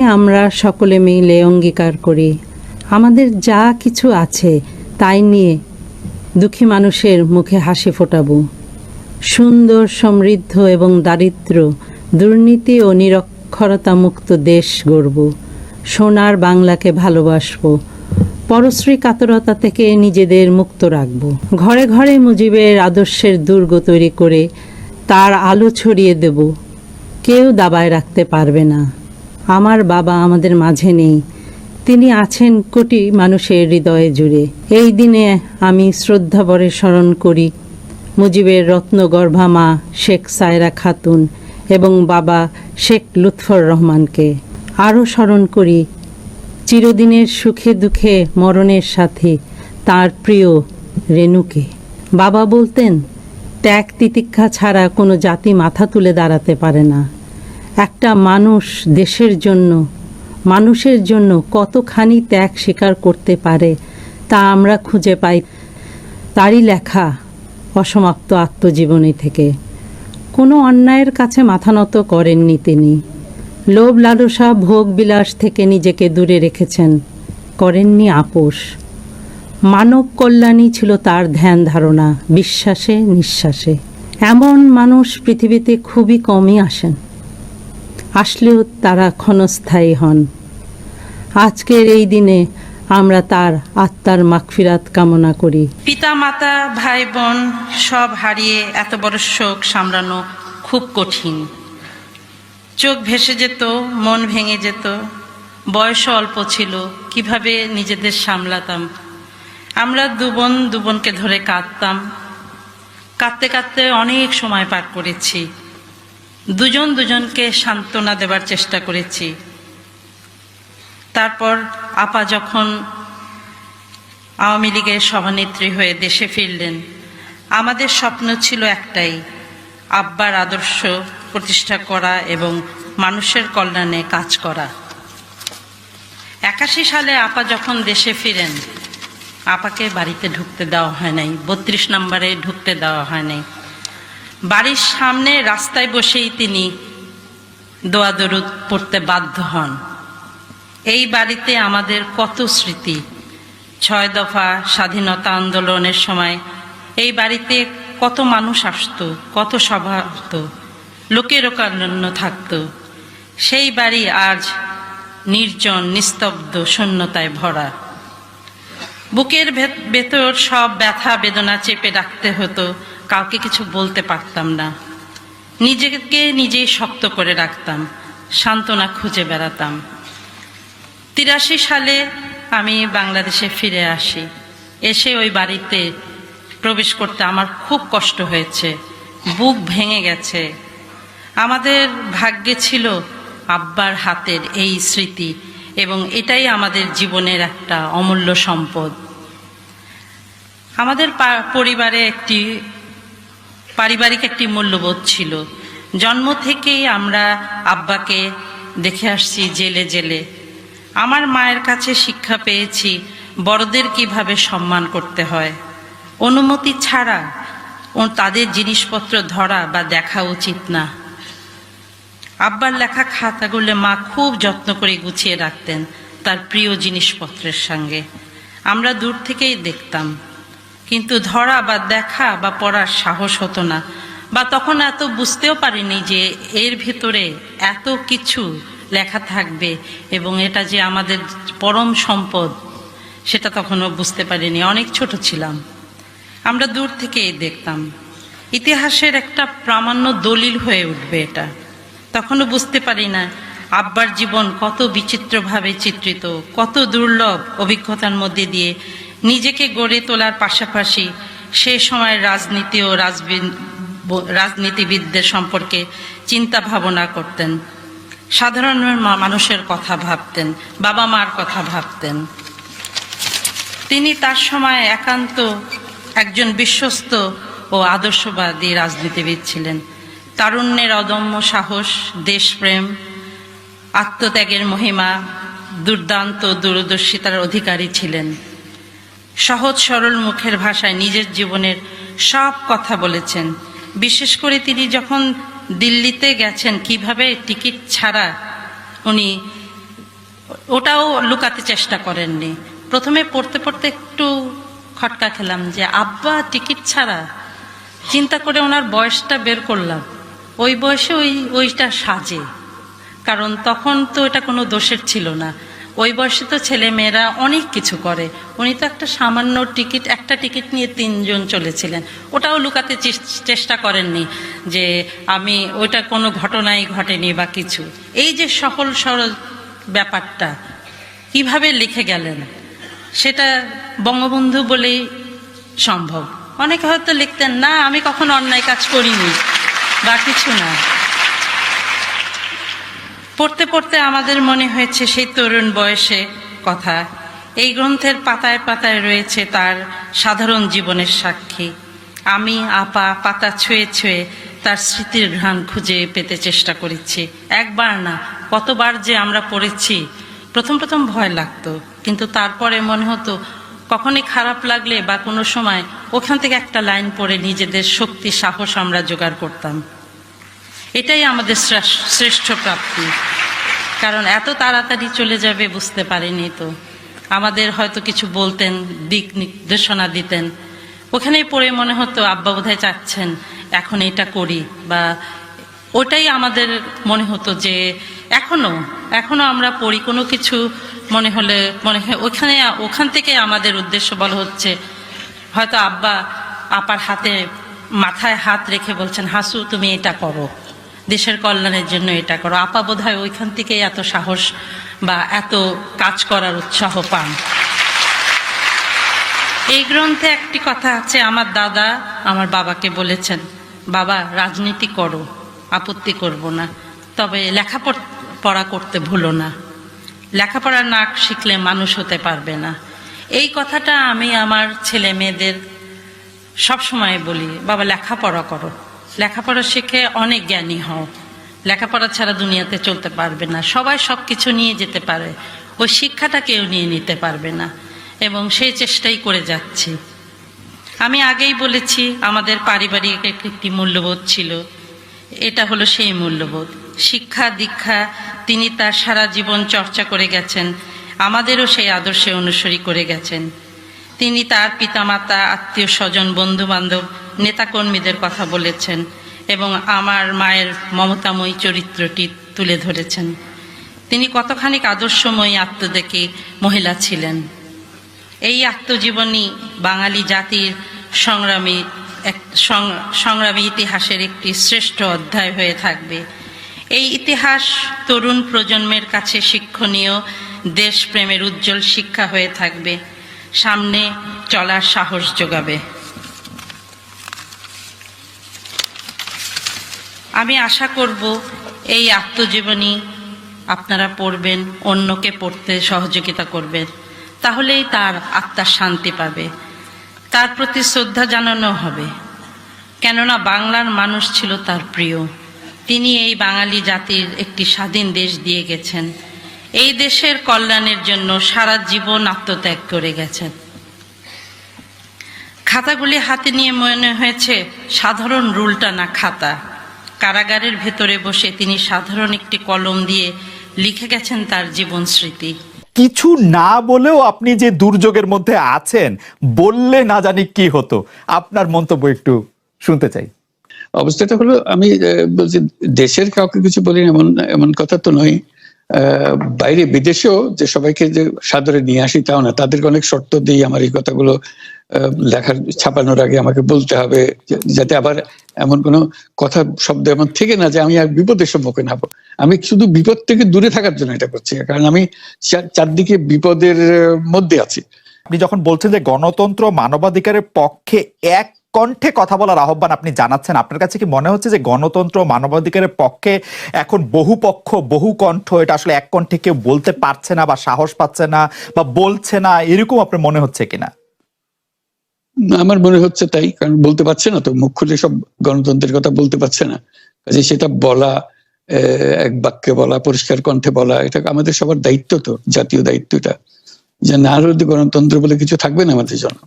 আমরা সকলে মিলে অঙ্গীকার করি আমাদের যা কিছু আছে তাই নিয়ে দুঃখী মানুষের মুখে হাসি ফোটাবো। সুন্দর সমৃদ্ধ এবং দারিদ্র দুর্নীতি ও নিরক্ষরতা মুক্ত দেশ গড়ব। সোনার বাংলাকে ভালোবাসবো। পরশ্রী কাতরতা থেকে নিজেদের মুক্ত রাখব। ঘরে ঘরে মুজিবের আদর্শের দুর্গ তৈরি করে তার আলো ছড়িয়ে দেব। কেউ দাবায় রাখতে পারবে না। আমার বাবা আমাদের মাঝে নেই, তিনি আছেন কোটি মানুষের হৃদয়ে জুড়ে। এই দিনে আমি শ্রদ্ধাভরে স্মরণ করি মুজিবের রত্নগর্ভা মা শেখ সায়রা খাতুন এবং বাবা শেখ লুৎফর রহমানকে। আরও স্মরণ করি চিরদিনের সুখে দুঃখে মরণের সাথে তার প্রিয় রেনুকে। বাবা বলতেন, ত্যাগ তিতিক্ষা ছাড়া কোনো জাতি মাথা তুলে দাঁড়াতে পারে না। একটা মানুষ দেশের জন্য মানুষের জন্য কতখানি ত্যাগ স্বীকার করতে পারে তা আমরা খুঁজে পাই তারই লেখা অসমাপ্ত আত্মজীবনী থেকে। কোনো অন্যায়ের কাছে মাথা নত করেননি তিনি। লোভ লালসা ভোগ বিলাস থেকে নিজেকে দূরে রেখেছেন, করেননি আপোষ। মানব কল্যাণই ছিল তার ধ্যান ধারণা, বিশ্বাসে নিঃশ্বাসে। এমন মানুষ পৃথিবীতে খুবই কমই আসেন, আসলেও তারা ক্ষণস্থায়ী হন। আজকের এই দিনে আমরা তার আত্মার মাগফিরাত কামনা করি। পিতা মাতা ভাই বোন সব হারিয়ে এত বড় শোক সামলানো খুব কঠিন। চোখ ভেসে যেত, মন ভেঙে যেত। বয়সও অল্প ছিল, কিভাবে নিজেদের সামলাতাম। আমরা দুবোনকে ধরে কাঁদতাম। কাঁদতে কাঁদতে অনেক সময় পার করেছি। দুজনকে সান্ত্বনা দেবার চেষ্টা করেছি। তারপর আপা যখন আওয়ামী লীগের সভানেত্রী হয়ে দেশে ফিরলেন, আমাদের স্বপ্ন ছিল একটাই, আব্বার আদর্শ প্রতিষ্ঠা করা এবং মানুষের কল্যাণে কাজ করা। 81 সালে আপা যখন দেশে ফিরেন, আপাকে বাড়িতে ঢুকতে দেওয়া হয় নাই, 32 নম্বরে ঢুকতে দেওয়া হয় নাই। বাড়ির সামনে রাস্তায় বসেই তিনি দোয়া দরুদ পড়তে বাধ্য হন। এই বাড়িতে আমাদের কত স্মৃতি। 6 দফা স্বাধীনতা আন্দোলনের সময় এই বাড়িতে কত মানুষ আসতো, কত সভা হতো, লোকের লোকারণ্য থাকতো। সেই বাড়ি আজ নির্জন, নিস্তব্ধ, শূন্যতায় ভরা। বুকের ভেতর সব ব্যথা বেদনা চেপে রাখতে হতো, কাউকে কিছু বলতে পারতাম না। নিজেকে নিজেই শক্ত করে রাখতাম, সান্ত্বনা খুঁজে বেড়াতাম। 83 সালে আমি বাংলাদেশে ফিরে আসি। এসে ওই বাড়িতে প্রবেশ করতে আমার খুব কষ্ট হয়েছে, বুক ভেঙে গেছে। আমাদের ভাগ্যে ছিল আব্বার হাতের এই স্মৃতি, এবং এটাই আমাদের জীবনের একটা অমূল্য সম্পদ। আমাদের পরিবারে পারিবারিক একটি মূল্যবোধ ছিল। জন্ম থেকেই আমরা আব্বাকে দেখে আসছি জেলে জেলে। আমার মায়ের কাছে শিক্ষা পেয়েছি বড়দের কিভাবে সম্মান করতে হয়। অনুমতি ছাড়া তাদের জিনিসপত্র ধরা বা দেখা উচিত না। আব্বার লেখা খাতাগুলো মা খুব যত্ন করে গুছিয়ে রাখতেন তার প্রিয় জিনিসপত্রের সঙ্গে। আমরা দূর থেকেই দেখতাম, কিন্তু ধরা বা দেখা বা পড়ার সাহস হতো না, বা তখন এত বুঝতেও পারিনি যে এর ভিতরে এত কিছু লেখা থাকবে এবং এটা যে আমাদের পরম সম্পদ, সেটা তখনও বুঝতে পারিনি, অনেক ছোট ছিলাম। আমরা দূর থেকেই দেখতাম। ইতিহাসের একটা প্রামাণ্য দলিল হয়ে উঠবে এটা। তখনও বুঝতে পারি না আব্বার জীবন কত বিচিত্রভাবে চিত্রিত, কত দুর্লভ অভিজ্ঞতার মধ্যে দিয়ে নিজেকে গড়ে তোলার পাশাপাশি সে সময় রাজনীতি ও রাজনীতিবিদদের সম্পর্কে চিন্তা ভাবনা করতেন। সাধারণ মানুষের কথা ভাবতেন, বাবা মার কথা ভাবতেন। তিনি তার সময় একান্ত একজন বিশ্বস্ত ও আদর্শবাদী রাজনীতিবিদ ছিলেন। তারুণ্যের অদম্য সাহস, দেশপ্রেম, আত্মত্যাগের মহিমা, দুর্দান্ত দূরদর্শিতার অধিকারী ছিলেন। সহজ সরল মুখের ভাষায় নিজের জীবনের সব কথা বলেছেন। বিশেষ করে তিনি যখন দিল্লিতে গেছেন, কিভাবে টিকিট ছাড়া উনি ওটাও লুকাতে চেষ্টা করেননি। প্রথমে পড়তে পড়তে একটু খটকা খেলাম যে আব্বা টিকিট ছাড়া। চিন্তা করে ওনার বয়সটা বের করলাম, ওই বয়সে ওইটা সাজে, কারণ তখন তো এটা কোনো দোষের ছিল না। ওই বয়সে তো ছেলে মেয়েরা অনেক কিছু করে, উনি তো একটা সামান্য একটা টিকিট নিয়ে 3 জন চলেছিলেন। ওটাও লুকাতে চেষ্টা করেননি যে আমি ওইটা কোনো ঘটনাই ঘটেনি বা কিছু। এই যে সহজ সরল ব্যাপারটা কিভাবে লিখে গেলেন সেটা বঙ্গবন্ধু বলেই সম্ভব। অনেকে হয়তো লিখতেন না আমি কখনো অন্যায় কাজ করিনি বা কিছু না। পড়তে পড়তে আমাদের মনে হয়েছে সেই তরুণ বয়সে কথা। এই গ্রন্থের পাতায় পাতায় রয়েছে তার সাধারণ জীবনের সাক্ষী। আমি আপা পাতা ছুঁয়ে ছুঁয়ে তার স্মৃতির ঘ্রাণ খুঁজে পেতে চেষ্টা করেছি। একবার না কতবার যে আমরা পড়েছি। প্রথম প্রথম ভয় লাগতো, কিন্তু তারপরে মনে হতো কখনই খারাপ লাগলে বা কোনো সময় ওখান থেকে একটা লাইন পড়ে নিজেদের শক্তি সাহস আমরা জোগাড় করতাম। এটাই আমাদের শ্রেষ্ঠ প্রাপ্তি, কারণ এত তাড়াতাড়ি চলে যাবে বুঝতে পারিনি তো। আমাদের হয়তো কিছু বলতেন, দিক নির্দেশনা দিতেন, ওখানেই পড়ে মনে হতো আব্বা বোধহয় চাচ্ছেন এখন এটা করি, বা ওটাই আমাদের মনে হতো যে এখনো আমরা পড়ি কোনো কিছু মনে হয় ওখান থেকে আমাদের উদ্দেশ্য বলা হচ্ছে। হয়তো আব্বা আপার হাতে মাথায় হাত রেখে বলছেন হাসু তুমি এটা করো, দেশের কল্যাণের জন্য এটা করো। আপা বোধহয় ওইখান থেকে এত সাহস বা এত কাজ করার উৎসাহ পান। এই গ্রন্থে একটি কথা আছে, আমার দাদা আমার বাবাকে বলেছেন, বাবা রাজনীতি করো, আপত্তি করব না, তবে লেখাপড়া করতে ভুলো না। লেখাপড়া না শিখলে মানুষ হতে পারবে না। এই কথাটা আমি আমার ছেলে মেয়েদের সবসময় বলি, বাবা লেখাপড়া করো, লেখাপড়া শিখে অনেক জ্ঞানী হও। লেখাপড়া ছাড়া দুনিয়াতে চলতে পারবে না। সবাই সব কিছু নিয়ে যেতে পারে, ওই শিক্ষাটা কেউ নিয়ে নিতে পারবে না, এবং সেই চেষ্টাই করে যাচ্ছি। আমি আগেই বলেছি আমাদের পারিবারিক একটি মূল্যবোধ ছিল, এটা হলো সেই মূল্যবোধ। শিক্ষা দীক্ষা তিনি তার সারা জীবন চর্চা করে গেছেন, আমাদেরও সেই আদর্শে অনুসরী করে গেছেন। তিনি তার পিতামাতা আত্মীয় স্বজন বন্ধু বান্ধব নেতাকর্মীদের কথা বলেছেন এবং আমার মায়ের মমতাময়ী চরিত্রটি তুলে ধরেছেন। তিনি কতখানি আদর্শময়ী আত্মদেখী মহিলা ছিলেন। এই আত্মজীবনী বাঙালি জাতির সংগ্রামী ইতিহাসের একটি শ্রেষ্ঠ অধ্যায় হয়ে থাকবে। এই ইতিহাস তরুণ প্রজন্মের কাছে শিক্ষণীয়, দেশপ্রেমের উজ্জ্বল শিক্ষা হয়ে থাকবে, সামনে চলার সাহস যোগাবে। আমি আশা করব এই আত্মজীবনী আপনারা পড়বেন, অন্যকে পড়তে সহযোগিতা করবেন, তাহলেই তার আত্মার শান্তি পাবে, তার প্রতি শ্রদ্ধা জানানো হবে। কেননা বাংলার মানুষ ছিল তার প্রিয়। তিনি এই বাঙালি জাতির একটি স্বাধীন দেশ দিয়ে গেছেন, এই দেশের কল্যাণের জন্য সারা জীবন আত্মত্যাগ করে গেছেন। খাতাগুলি হাতে নিয়ে মনে হয়েছে সাধারণ রুলটা না খাতা। কারাগারের ভেতরে বসে তিনি সাধারণ একটি কলম দিয়ে লিখে গেছেন তার জীবন স্মৃতি। কিছু না বলেও আপনি যে দুর্যোগের মধ্যে আছেন, বললে না জানি কি হতো। আপনার মন্তব্য একটু শুনতে চাই। অবস্থাটা হলো, আমি বলছি দেশের কাউকে কিছু বলি এমন কথা তো নয়। বাইরে বিদেশেও যে সবাইকে যে সাদরে নিয়ে আসি তাও না, তাদেরকে অনেক শর্ত দিই আমার এই কথাগুলো ছাপানোর আগে আমাকে বলতে হবে, যাতে আবার এমন কোনো কথা শব্দ এমন থেকে না যে আমি আর বিপদের সম্মুখীন হবো। আমি শুধু বিপদ থেকে দূরে থাকার জন্য এটা করছি, কারণ আমি চারদিকে বিপদের মধ্যে আছি। আপনি যখন বলছেন যে গণতন্ত্র মানবাধিকারের পক্ষে এক কণ্ঠে কথা বলার আহ্বান আপনি জানাচ্ছেন, আপনার কাছে কি মনে হচ্ছে যে গণতন্ত্র মানবাধিকারের পক্ষে এখন বহু পক্ষ বহু কণ্ঠ, এটা আসলে এক কণ্ঠে কেউ বলতে পারছে না বা সাহস পাচ্ছে না বা বলছে না, এরকম আপনার মনে হচ্ছে কিনা? আমার মনে হচ্ছে তাই, কারণ বলতে পারছে না তো, মুখ খুলে সব গণতন্ত্রের কথা বলতে পারছে না। কাজে সেটা বলা, এক বাক্যে বলা, পরিষ্কার কণ্ঠে বলা, এটা আমাদের সবার দায়িত্ব, তো জাতীয় দায়িত্বটা, যে না হলে গণতন্ত্র বলে কিছু থাকবে না আমাদের জন্য,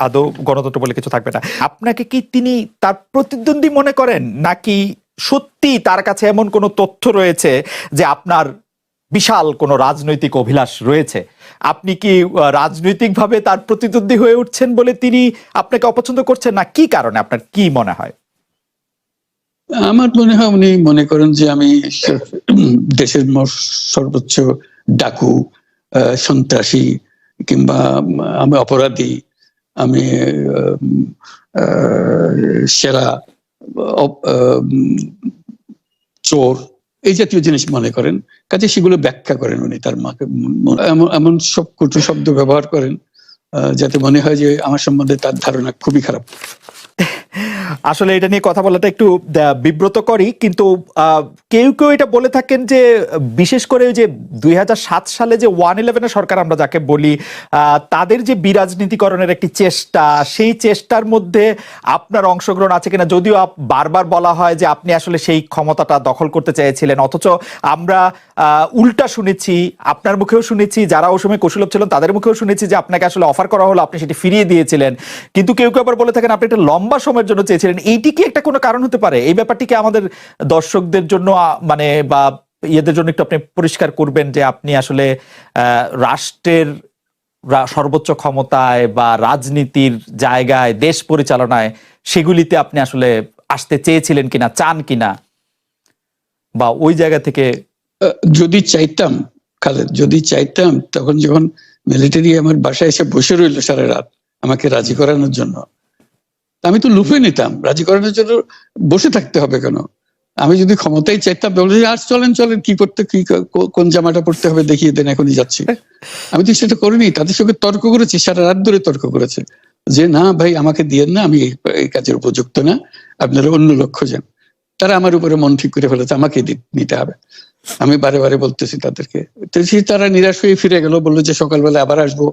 আদৌ গণতন্ত্র বলে কিছু থাকবে না। আপনাকে কি তিনি তার প্রতিদ্বন্দ্বী মনে করেন, নাকি সত্যি তার কাছে এমন কোনো তথ্য রয়েছে যে আপনার বিশাল কোনো রাজনৈতিক অভিলাষ রয়েছে, আপনি কি রাজনৈতিকভাবে তার প্রতিদ্বন্দ্বী হয়ে উঠছেন বলে তিনি আপনাকে অপছন্দ করছেন, না কি কারণে, আপনার কি মনে হয়? আমার মনে হয় উনি মনে করেন যে আমি দেশের সর্বোচ্চ ডাকু, সন্ত্রাসী, কিংবা আমি অপরাধী, আমি সেরা চোর, এই জাতীয় জিনিস মনে করেন। কাজে সেগুলো ব্যাখ্যা করেন উনি তার মাকে, এমন সব কটু শব্দ ব্যবহার করেন যাতে মনে হয় যে আমার সম্বন্ধে তার ধারণা খুবই খারাপ। আসলে এটা নিয়ে কথা বলাটা একটু বিব্রতকরই, কিন্তু কেউ কেউ এটা বলে থাকেন যে বিশেষ করে যে 2007 সালে যে 111 সরকার আমরা যাকে বলি, তাদের যে বিরাজনীতিকরণের একটি চেষ্টা, সেই চেষ্টার মধ্যে আপনার অংশগ্রহণ আছে কিনা। যদিও বারবার বলা হয় যে আপনি আসলে সেই ক্ষমতাটা দখল করতে চেয়েছিলেন, অথচ আমরা উল্টা শুনেছি, আপনার মুখেও শুনেছি, যারা ওই সময় কৌশলভ ছিলেন তাদের মুখেও শুনেছি যে আপনাকে আসলে অফার করা হলো, আপনি সেটি ফিরিয়ে দিয়েছিলেন। কিন্তু কেউ কেউ আবার বলে থাকেন আপনি একটা লম্বা সময়ের জন্য চেয়েছিলেন। এইটি কি একটা কোনো কারণ হতে পারে? এই ব্যাপারটিকে আমাদের দর্শকদের জন্য মানে বা ইয়েদের জন্য একটু আপনি পরিষ্কার করবেন যে আপনি আসলে রাষ্ট্রের সর্বোচ্চ ক্ষমতায় বা রাজনীতির জায়গায়, দেশ পরিচালনায়, সেগুলিতে আপনি আসলে আসতে চেয়েছিলেন কিনা, চান কিনা, বা ওই জায়গা থেকে। যদি চাইতাম খালেদ, যদি চাইতাম, তখন যখন মিলিটারি আমার বাসায় এসে বসে রইল সারা রাত আমাকে রাজি করানোর জন্য, আমি তো লুফে নিতাম। রাজি করানোর জন্য বসে থাকতে হবে কেন? আমি যদি ক্ষমতায় চাইতাম বলে আর চলেন চলেন, কি করতে, কি কোন জামাটা পড়তে হবে দেখিয়ে দেন, এখনই যাচ্ছি। আমি তো সেটা করিনি, তাদের সঙ্গে তর্ক করেছি, সারা রাত ধরে তর্ক করেছে যে না ভাই আমাকে দিয়েন না, আমি এই কাজের উপযুক্ত না, আপনারা অন্য লোক খোঁজেন। তারা আমার উপরে মন ঠিক করে ফেলেছে আমাকে নিতে হবে। আমি বারে বারে বলতেছি তাদেরকে, তারা নিরাশ হয়ে ফিরে গেল, বললো যে সকালবেলায় আবার আসবো,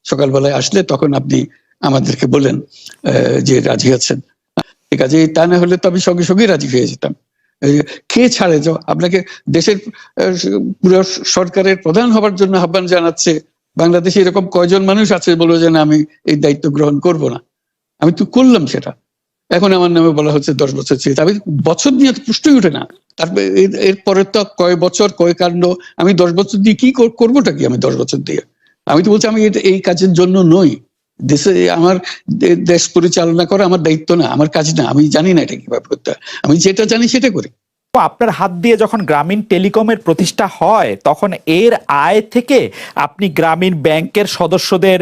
সকালবেলায় আসলে তখন আপনি আমাদেরকে বলেন যে রাজি আছেন। ঠিক আছে, তা না হলে তো আমি সঙ্গে সঙ্গে রাজি হয়ে যেতাম। কে ছাড়ে যে আপনাকে দেশের পুরো সরকারের প্রধান হবার জন্য আহ্বান জানাচ্ছে, বাংলাদেশে এরকম কয়জন মানুষ আছে বলে যে আমি এই দায়িত্ব গ্রহণ করব না? আমি তো করলাম সেটা। এখন আমার নামে বলা হচ্ছে 10 বছর চেয়ে, আমি বছর নিয়ে তো প্রশ্নই উঠে না। তারপরে এরপরে তো কয় বছর কয় কাণ্ড, আমি 10 বছর দিয়ে কি করবোটা কি? আমি 10 বছর দিয়ে, আমি তো বলছি আমি এই কাজের জন্য নই। দেশে আমার দেশ পরিচালনা করা আমার দায়িত্ব না, আমার কাজ না, আমি জানি না এটা কিভাবে করতে হয়, আমি যেটা জানি সেটা করি। আপনার হাত দিয়ে যখন গ্রামীণ টেলিকমের প্রতিষ্ঠা হয়, তখন এর আয় থেকে আপনি গ্রামীণ ব্যাংকের সদস্যদের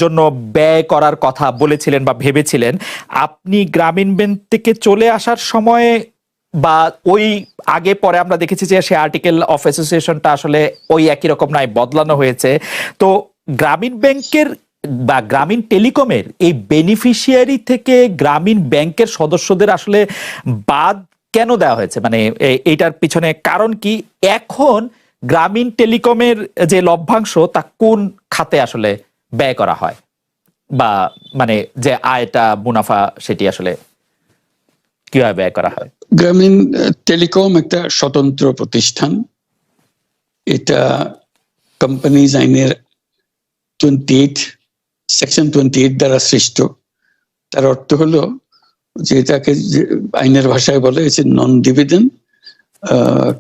জন্য ব্যয় করার কথা বলেছিলেন বা ভেবেছিলেন। আপনি গ্রামীণ ব্যাংক থেকে চলে আসার সময় বা ওই আগে পরে আমরা দেখেছি যে সে আর্টিকেল অফ অ্যাসোসিয়েশনটা আসলে ওই একই রকম নয়, বদলানো হয়েছে। তো গ্রামীণ ব্যাংকের বা গ্রামীণ টেলিকমের এই বেনিফিশিয়ারি থেকে গ্রামীণ ব্যাংকের সদস্যদের আসলে বাদ কেন দেওয়া হয়েছে, মানে এইটার পিছনে কারণ কি? এখন গ্রামীণ টেলিকমের যে লভ্যাংশ তা কোন খাতে আসলে ব্যয় করা হয়, বা মানে যে আয়টা, মুনাফা, সেটি আসলে কিভাবে ব্যয় করা হয়? গ্রামীণ টেলিকম একটা স্বতন্ত্র প্রতিষ্ঠান। এটা কোম্পানিজ আইনের 28 সেকশন 28 দ্বারা সৃষ্ট। তার অর্থ হলো যে এটাকে আইনের ভাষায় বলে non dividend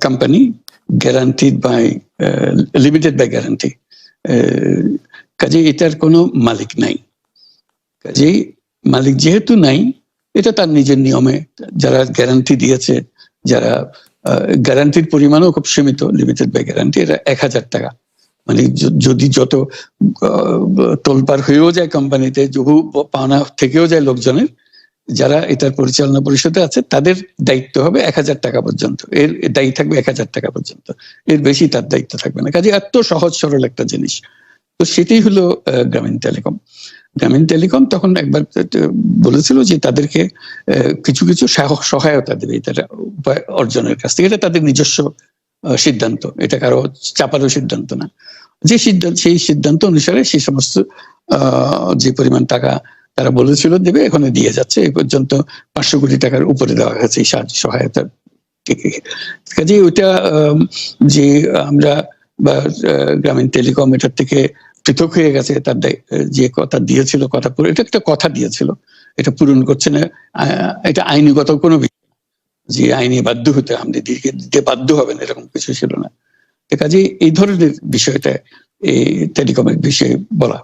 company, guaranteed by limited by guarantee. কাজে এটার কোনো মালিক নাই। কাজেই মালিক যেহেতু নাই, এটা তার নিজের নিয়মে যারা গ্যারান্টি দিয়েছে, যারা গ্যারান্টির পরিমাণও খুব সীমিত, লিমিটেড বাই গ্যারান্টি, এটা 1000 টাকা। মানে যদি যত তোলপাড় হয়েও যায় কোম্পানিতে, বহু পাওনা থেকেও যায় লোকজনের, যারা এটার পরিচালনা পরিষদে আছে তাদের দায়িত্ব হবে 1000 টাকা পর্যন্ত, এর দায়ী থাকবে 1000 টাকা পর্যন্ত, এর বেশি তার দায়িত্ব থাকবে না। কাজে এত সহজ সরল একটা জিনিস। তো সেটাই হলো গ্রামীণ টেলিকম। গ্রামীণ টেলিকম তখন একবার বলেছিল যে তাদেরকে কিছু কিছু সহায়তা দেবে এটার উপায় অর্জনের কাছ থেকে। এটা তাদের নিজস্ব সিদ্ধান্ত, এটা কারো চাপারও সিদ্ধান্ত না। সেই সিদ্ধান্ত অনুসারে সেই সমস্ত যে পরিমাণ টাকা তারা বলেছিল দেবে, এখানে দিয়ে যাচ্ছে। এই পর্যন্ত 500 কোটি টাকার উপরে দেওয়া হয়েছে এই সাহায্য সহায়তা থেকে। কাজে ওইটা যে আমরা বা গ্রামীণ টেলিকম এটার থেকে পৃথক হয়ে গেছে, তার যে কথা দিয়েছিল, কথা পুরো, এটা একটা কথা দিয়েছিল, এটা পূরণ করছে না। এটা আইনগত কোনো বিষয় যে আইনি বাধ্য হতে আপনি দিতে বাধ্য হবেন, এরকম কিছু ছিল না। কাজে এই ধরনের বিষয়টা এই টেলিকমের বিষয়ে বলা।